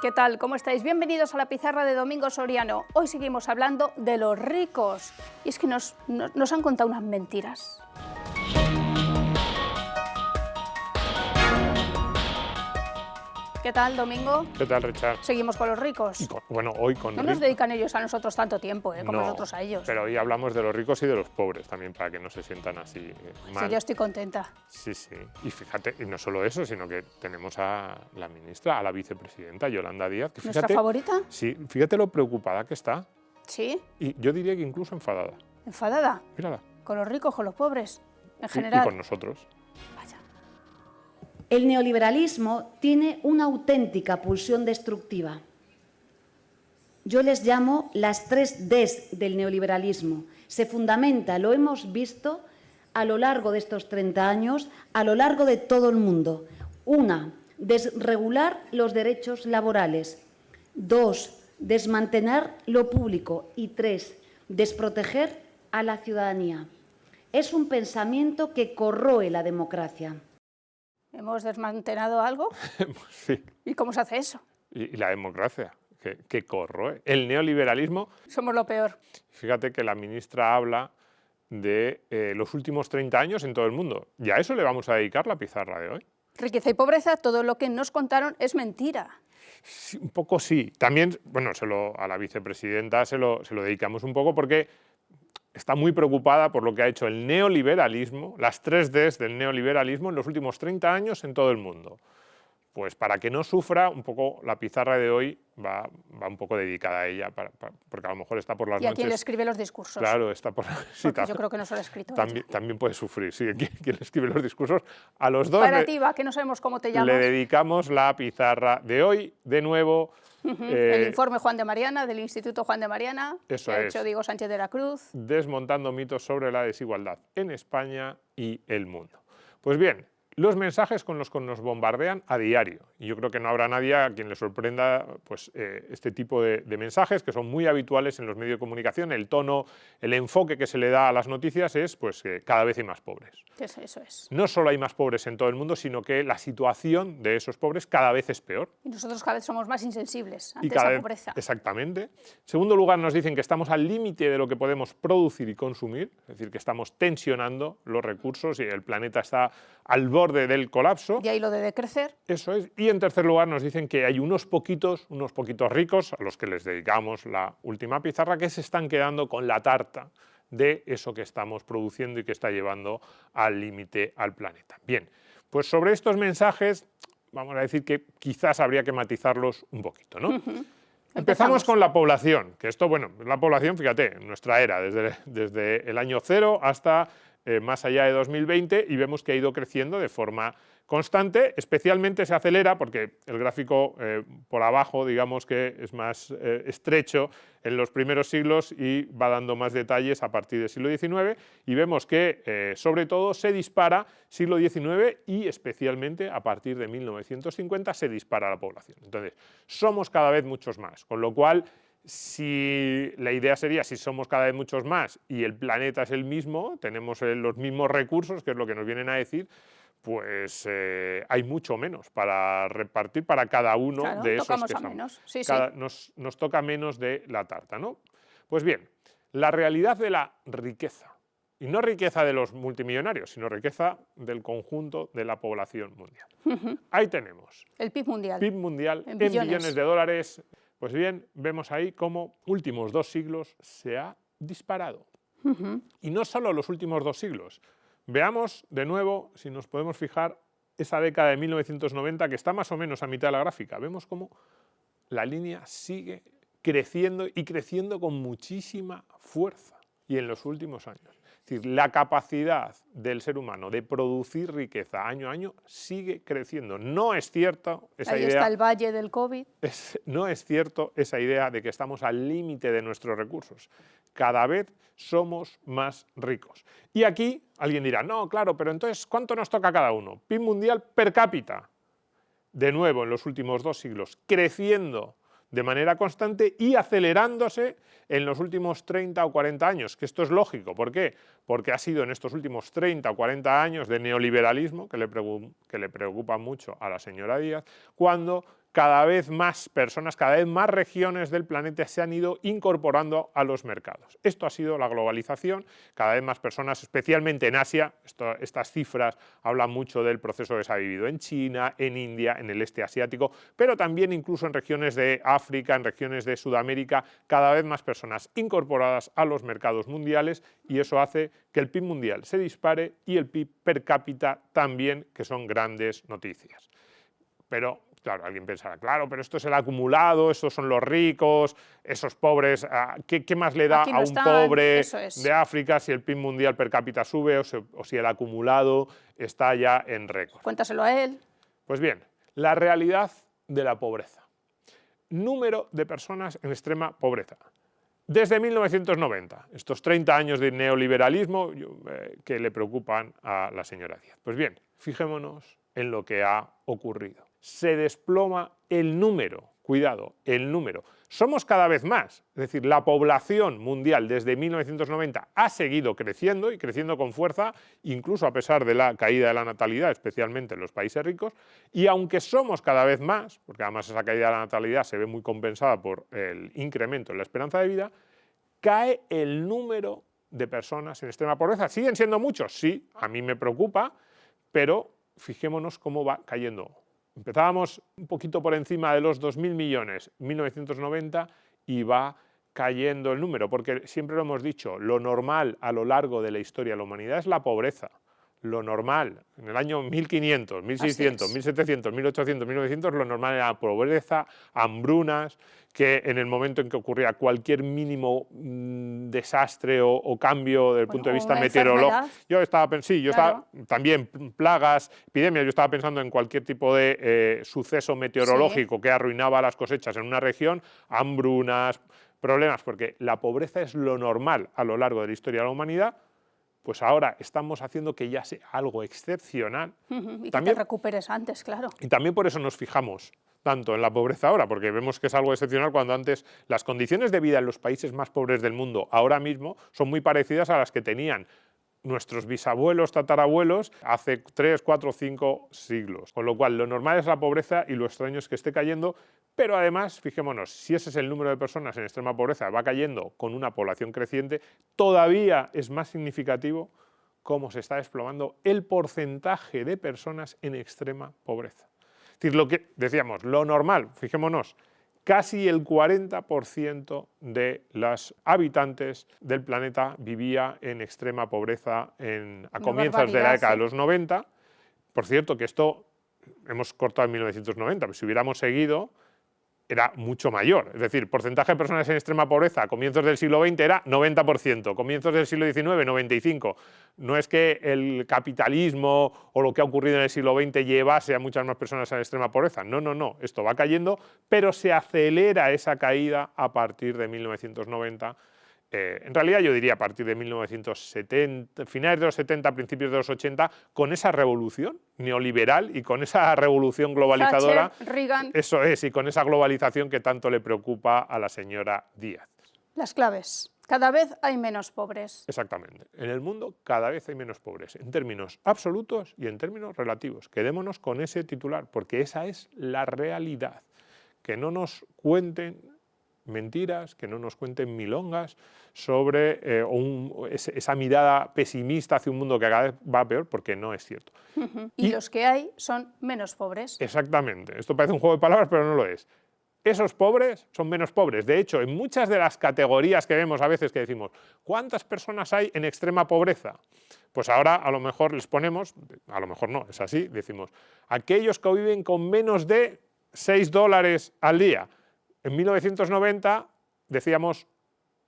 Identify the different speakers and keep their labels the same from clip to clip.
Speaker 1: ¿Qué tal? ¿Cómo estáis? Bienvenidos a la pizarra de Domingo Soriano. Hoy seguimos hablando de los ricos. Y es que nos han contado unas mentiras. ¿Qué tal, Domingo?
Speaker 2: ¿Qué tal, Richard?
Speaker 1: Seguimos con los ricos.
Speaker 2: Bueno, hoy con
Speaker 1: No nos dedican ellos a nosotros tanto tiempo, como
Speaker 2: No,
Speaker 1: nosotros a ellos.
Speaker 2: pero hoy hablamos de los ricos y de los pobres también, para que no se sientan así mal.
Speaker 1: Sí, yo estoy contenta.
Speaker 2: Sí, sí. Y fíjate, y no solo eso, sino que tenemos a la ministra, a la vicepresidenta, Yolanda Díaz. Que fíjate,
Speaker 1: ¿Nuestra favorita?
Speaker 2: Sí, fíjate lo preocupada que está.
Speaker 1: Sí.
Speaker 2: Y yo diría que incluso enfadada.
Speaker 1: ¿Enfadada?
Speaker 2: Mírala.
Speaker 1: ¿Con los ricos, con los pobres? En
Speaker 2: Y
Speaker 1: general.
Speaker 2: con nosotros.
Speaker 1: Vaya.
Speaker 3: El neoliberalismo tiene una auténtica pulsión destructiva. Yo les llamo las 3 Ds del neoliberalismo. Se fundamenta, lo hemos visto a lo largo de estos 30 años, a lo largo de todo el mundo. 1, desregular los derechos laborales. 2, desmantelar lo público. Y 3, desproteger a la ciudadanía. Es un pensamiento que corroe la democracia.
Speaker 1: ¿Hemos desmantelado algo?
Speaker 2: Sí.
Speaker 1: ¿Y cómo se hace eso?
Speaker 2: Y la democracia, que corroe. El neoliberalismo.
Speaker 1: Somos lo peor.
Speaker 2: Fíjate que la ministra habla de los últimos 30 años en todo el mundo. Y a eso le vamos a dedicar la pizarra de hoy.
Speaker 1: Riqueza y pobreza, todo lo que nos contaron es mentira.
Speaker 2: Sí, un poco sí. También, bueno, a la vicepresidenta se lo dedicamos un poco porque está muy preocupada por lo que ha hecho el neoliberalismo, las 3 Ds del neoliberalismo en los últimos 30 años en todo el mundo. Pues para que no sufra, un poco la pizarra de hoy va un poco dedicada a ella, porque a lo mejor está por las
Speaker 1: ¿Y a
Speaker 2: noches.
Speaker 1: quién le escribe los discursos?
Speaker 2: Claro, está por sí,
Speaker 1: Porque yo creo que no se lo ha escrito
Speaker 2: también puede sufrir, sí. ¿Quién le escribe los discursos? A los dos
Speaker 1: Operativa, que no sabemos cómo te llamas.
Speaker 2: le dedicamos la pizarra de hoy, de nuevo.
Speaker 1: El informe Juan de Mariana, del Instituto Juan de Mariana,
Speaker 2: Eso
Speaker 1: que ha
Speaker 2: es.
Speaker 1: hecho Diego Sánchez de la Cruz.
Speaker 2: Desmontando mitos sobre la desigualdad en España y el mundo. Pues bien, los mensajes con los que nos bombardean a diario. Y yo creo que no habrá nadie a quien le sorprenda pues, este tipo de mensajes que son muy habituales en los medios de comunicación. El tono, el enfoque que se le da a las noticias es pues, que cada vez hay más pobres.
Speaker 1: Eso es.
Speaker 2: No solo hay más pobres en todo el mundo, sino que la situación de esos pobres cada vez es peor.
Speaker 1: Y nosotros cada vez somos más insensibles ante
Speaker 2: cada
Speaker 1: esa
Speaker 2: vez,
Speaker 1: pobreza.
Speaker 2: Exactamente. En segundo lugar, nos dicen que estamos al límite de lo que podemos producir y consumir, es decir, que estamos tensionando los recursos y el planeta está al borde del colapso.
Speaker 1: Y ahí lo de decrecer.
Speaker 2: Eso es. Y en tercer lugar, nos dicen que hay unos poquitos ricos, a los que les dedicamos la última pizarra, que se están quedando con la tarta de eso que estamos produciendo y que está llevando al límite al planeta. Bien, pues sobre estos mensajes vamos a decir que quizás habría que matizarlos un poquito, ¿no? Empezamos con la población, que esto, bueno, la población, fíjate, en nuestra era, desde el año 0 hasta más allá de 2020, y vemos que ha ido creciendo de forma constante, especialmente se acelera porque el gráfico por abajo, digamos que es más estrecho en los primeros siglos y va dando más detalles a partir del siglo XIX, y vemos que sobre todo se dispara siglo XIX y especialmente a partir de 1950 se dispara la población. Entonces, somos cada vez muchos más, con lo cual si la idea sería, si somos cada vez muchos más y el planeta es el mismo, tenemos los mismos recursos, que es lo que nos vienen a decir, pues hay mucho menos para repartir para cada uno de esos que somos.
Speaker 1: Menos. Sí,
Speaker 2: nos toca menos de la tarta, ¿no? Pues bien, la realidad de la riqueza, y no riqueza de los multimillonarios, sino riqueza del conjunto de la población mundial. Ahí tenemos.
Speaker 1: El PIB mundial.
Speaker 2: PIB mundial en billones de dólares. Pues bien, vemos ahí cómo últimos 2 siglos se ha disparado. Y no solo los últimos 2 siglos. Veamos de nuevo, si nos podemos fijar, esa década de 1990 que está más o menos a mitad de la gráfica. Vemos cómo la línea sigue creciendo y creciendo con muchísima fuerza. Y en los últimos años. Es decir, la capacidad del ser humano de producir riqueza año a año sigue creciendo. No es cierto esa idea.
Speaker 1: Ahí está el valle del COVID.
Speaker 2: No es cierto esa idea de que estamos al límite de nuestros recursos. Cada vez somos más ricos. Y aquí alguien dirá, no, claro, pero entonces, ¿cuánto nos toca a cada uno? PIB mundial per cápita. De nuevo, en los últimos 2 siglos, creciendo de manera constante y acelerándose en los últimos 30 o 40 años, que esto es lógico. ¿Por qué? Porque ha sido en estos últimos 30 o 40 años de neoliberalismo, que le preocupa mucho a la señora Díaz, cuando cada vez más personas, cada vez más regiones del planeta se han ido incorporando a los mercados. Esto ha sido la globalización, cada vez más personas, especialmente en Asia. Estas cifras hablan mucho del proceso que se ha vivido en China, en India, en el este asiático, pero también incluso en regiones de África, en regiones de Sudamérica, cada vez más personas incorporadas a los mercados mundiales, y eso hace que el PIB mundial se dispare y el PIB per cápita también, que son grandes noticias. Pero claro, alguien pensará, claro, pero esto es el acumulado, estos son los ricos, esos pobres, ¿qué más le da a un pobre de África si el PIB mundial per cápita sube o si el acumulado está ya en récord?
Speaker 1: Cuéntaselo a él.
Speaker 2: Pues bien, la realidad de la pobreza. Número de personas en extrema pobreza. Desde 1990, estos 30 años de neoliberalismo que le preocupan a la señora Díaz. Pues bien, fijémonos en lo que ha ocurrido. Se desploma el número, cuidado, el número. Somos cada vez más, es decir, la población mundial desde 1990 ha seguido creciendo y creciendo con fuerza, incluso a pesar de la caída de la natalidad, especialmente en los países ricos, y aunque somos cada vez más, porque además esa caída de la natalidad se ve muy compensada por el incremento en la esperanza de vida, cae el número de personas en extrema pobreza. ¿Siguen siendo muchos? Sí, a mí me preocupa, pero fijémonos cómo va cayendo. Empezábamos un poquito por encima de los 2.000 millones en 1990 y va cayendo el número, porque siempre lo hemos dicho, lo normal a lo largo de la historia de la humanidad es la pobreza. Lo normal, en el año 1500, 1600, 1700, 1800, 1900, lo normal era la pobreza, hambrunas, que en el momento en que ocurría cualquier mínimo desastre o cambio desde el punto de vista meteorológico. Yo estaba también plagas, epidemias, yo estaba pensando en cualquier tipo de suceso meteorológico que arruinaba las cosechas en una región, hambrunas, problemas, porque la pobreza es lo normal a lo largo de la historia de la humanidad. Pues ahora estamos haciendo que ya sea algo excepcional.
Speaker 1: Y también, que te recuperes antes, claro.
Speaker 2: Y también por eso nos fijamos tanto en la pobreza ahora, porque vemos que es algo excepcional cuando antes las condiciones de vida en los países más pobres del mundo ahora mismo son muy parecidas a las que tenían nuestros bisabuelos, tatarabuelos, hace 3, 4, 5 siglos. Con lo cual, lo normal es la pobreza y lo extraño es que esté cayendo, pero además, fijémonos, si ese es el número de personas en extrema pobreza, va cayendo con una población creciente, todavía es más significativo cómo se está desplomando el porcentaje de personas en extrema pobreza. Es decir, lo que decíamos, lo normal, fijémonos, casi el 40% de los habitantes del planeta vivía en extrema pobreza a comienzos de la década de los 90. Por cierto, que esto hemos cortado en 1990, pero si hubiéramos seguido era mucho mayor. Es decir, porcentaje de personas en extrema pobreza a comienzos del siglo XX era 90%, comienzos del siglo XIX 95%. No es que el capitalismo o lo que ha ocurrido en el siglo XX llevase a muchas más personas a la extrema pobreza. No, no, no. Esto va cayendo, pero se acelera esa caída a partir de 1990. En realidad yo diría a partir de 1970, finales de los 70, principios de los 80, con esa revolución neoliberal y con esa revolución globalizadora.
Speaker 1: Thatcher, Reagan.
Speaker 2: Eso es, y con esa globalización que tanto le preocupa a la señora Díaz.
Speaker 1: Las claves. Cada vez hay menos pobres.
Speaker 2: Exactamente. En el mundo cada vez hay menos pobres, en términos absolutos y en términos relativos. Quedémonos con ese titular, porque esa es la realidad. Que no nos cuenten mentiras, que no nos cuenten milongas sobre esa mirada pesimista hacia un mundo que cada vez va peor, porque no es cierto.
Speaker 1: Y los que hay son menos pobres.
Speaker 2: Exactamente. Esto parece un juego de palabras, pero no lo es. Esos pobres son menos pobres. De hecho, en muchas de las categorías que vemos a veces que decimos, ¿cuántas personas hay en extrema pobreza? Pues ahora a lo mejor les ponemos, a lo mejor no, es así, decimos, aquellos que viven con menos de $6 al día. En 1990 decíamos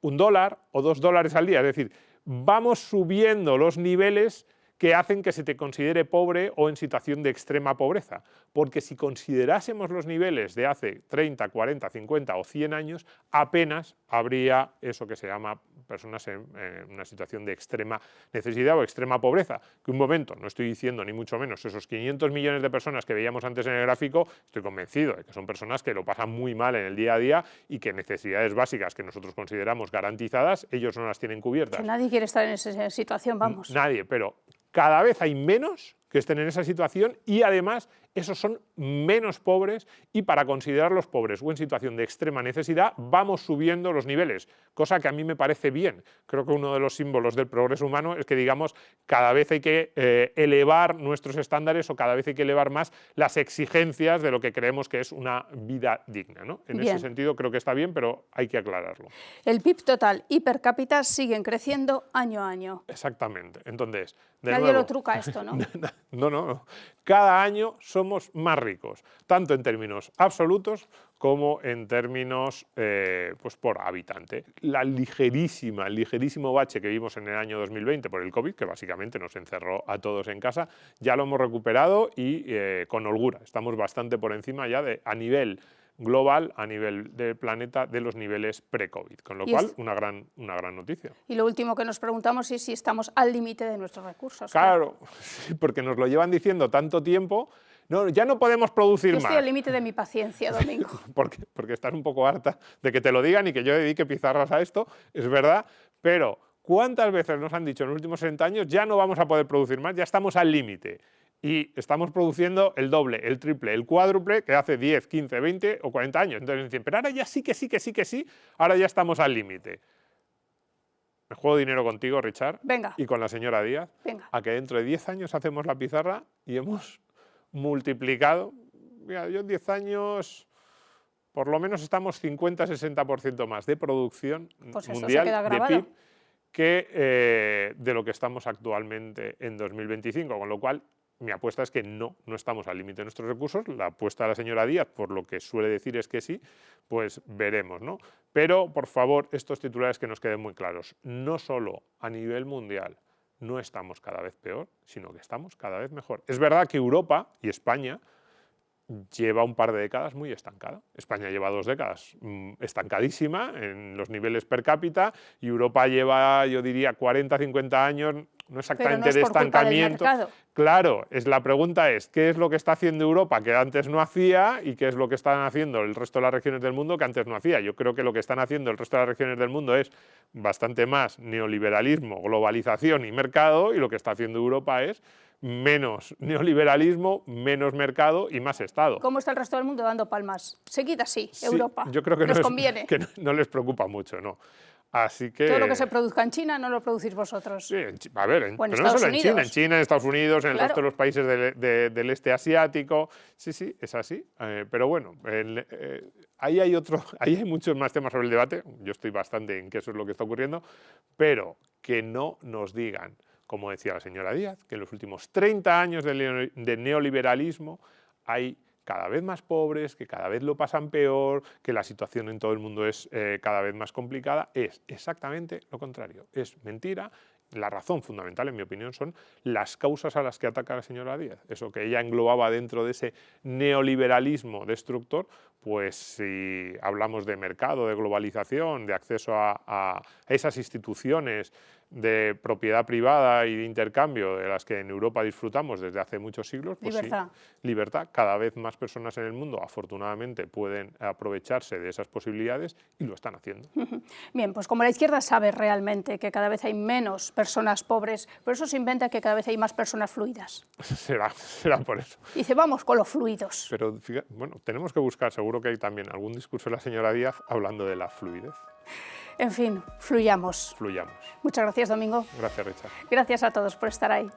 Speaker 2: $1 o $2 al día, es decir, vamos subiendo los niveles que hacen que se te considere pobre o en situación de extrema pobreza. Porque si considerásemos los niveles de hace 30, 40, 50 o 100 años, apenas habría eso que se llama personas en una situación de extrema necesidad o extrema pobreza. Que un momento, no estoy diciendo ni mucho menos, esos 500 millones de personas que veíamos antes en el gráfico, estoy convencido de que son personas que lo pasan muy mal en el día a día y que necesidades básicas que nosotros consideramos garantizadas, ellos no las tienen cubiertas.
Speaker 1: Que nadie quiere estar en esa situación, vamos.
Speaker 2: Nadie, pero cada vez hay menos que estén en esa situación y además esos son menos pobres y para considerarlos pobres o en situación de extrema necesidad vamos subiendo los niveles, cosa que a mí me parece bien. Creo que uno de los símbolos del progreso humano es que digamos cada vez hay que elevar nuestros estándares o cada vez hay que elevar más las exigencias de lo que creemos que es una vida digna, ¿no? En ese sentido creo que está bien, pero hay que aclararlo.
Speaker 1: El PIB total y per cápita siguen creciendo año a año.
Speaker 2: Exactamente. Entonces, de
Speaker 1: Nadie
Speaker 2: nuevo,
Speaker 1: lo truca esto, ¿no?
Speaker 2: No. Cada año somos más ricos, tanto en términos absolutos como en términos pues por habitante. El ligerísimo bache que vimos en el año 2020 por el COVID, que básicamente nos encerró a todos en casa, ya lo hemos recuperado y con holgura. Estamos bastante por encima ya a nivel global, a nivel del planeta, de los niveles pre-COVID, con lo cual una gran noticia.
Speaker 1: Y lo último que nos preguntamos es si estamos al límite de nuestros recursos.
Speaker 2: Claro, sí, porque nos lo llevan diciendo tanto tiempo, no, ya no podemos producir más.
Speaker 1: Yo estoy al límite de mi paciencia, Domingo.
Speaker 2: porque estás un poco harta de que te lo digan y que yo dedique pizarras a esto, es verdad, pero ¿cuántas veces nos han dicho en los últimos 60 años ya no vamos a poder producir más, ya estamos al límite? Y estamos produciendo el doble, el triple, el cuádruple que hace 10, 15, 20 o 40 años. Entonces dicen, pero ahora ya sí, ahora ya estamos al límite. Me juego dinero contigo, Richard,
Speaker 1: Venga.
Speaker 2: y con la señora Díaz,
Speaker 1: Venga.
Speaker 2: a que dentro de 10 años hacemos la pizarra y hemos multiplicado. Mira, yo en 10 años por lo menos estamos 50-60% más de producción
Speaker 1: pues
Speaker 2: mundial
Speaker 1: de
Speaker 2: PIB que de lo que estamos actualmente en 2025, con lo cual mi apuesta es que no estamos al límite de nuestros recursos. La apuesta de la señora Díaz, por lo que suele decir, es que sí, pues veremos, ¿no? Pero, por favor, estos titulares que nos queden muy claros. No solo a nivel mundial no estamos cada vez peor, sino que estamos cada vez mejor. Es verdad que Europa y España lleva un par de décadas muy estancada. España lleva 2 décadas estancadísima en los niveles per cápita y Europa lleva, yo diría, 40-50 años, no exactamente de estancamiento. Claro, la pregunta es, ¿qué es lo que está haciendo Europa que antes no hacía y qué es lo que están haciendo el resto de las regiones del mundo que antes no hacía? Yo creo que lo que están haciendo el resto de las regiones del mundo es bastante más neoliberalismo, globalización y mercado, y lo que está haciendo Europa es menos neoliberalismo, menos mercado y más Estado.
Speaker 1: ¿Cómo está el resto del mundo dando palmas? Seguid así,
Speaker 2: sí,
Speaker 1: Europa.
Speaker 2: Yo creo que
Speaker 1: nos conviene.
Speaker 2: Que no les preocupa mucho, ¿no? Así que...
Speaker 1: Todo lo que se produzca en China no lo producís vosotros.
Speaker 2: Sí, a ver,
Speaker 1: pero
Speaker 2: no solo en China, en Estados Unidos, en el resto de los países del este asiático. Sí, es así. Pero bueno, ahí hay muchos más temas sobre el debate. Yo estoy bastante en que eso es lo que está ocurriendo, pero que no nos digan, como decía la señora Díaz, que en los últimos 30 años de neoliberalismo hay cada vez más pobres, que cada vez lo pasan peor, que la situación en todo el mundo es cada vez más complicada. Es exactamente lo contrario. Es mentira. La razón fundamental, en mi opinión, son las causas a las que ataca la señora Díaz. Eso que ella englobaba dentro de ese neoliberalismo destructor, pues si hablamos de mercado, de globalización, de acceso a esas instituciones de propiedad privada y de intercambio de las que en Europa disfrutamos desde hace muchos siglos, pues
Speaker 1: libertad.
Speaker 2: Sí, libertad. Cada vez más personas en el mundo, afortunadamente, pueden aprovecharse de esas posibilidades y lo están haciendo.
Speaker 1: Bien, pues como la izquierda sabe realmente que cada vez hay menos personas pobres, por eso se inventa que cada vez hay más personas fluidas.
Speaker 2: será por eso.
Speaker 1: Dice, vamos con los fluidos.
Speaker 2: Pero, fíjate, bueno, tenemos que buscar, seguro que hay también algún discurso de la señora Díaz hablando de la fluidez.
Speaker 1: En fin, fluyamos.
Speaker 2: Fluyamos.
Speaker 1: Muchas gracias, Domingo.
Speaker 2: Gracias, Richard.
Speaker 1: Gracias a todos por estar ahí.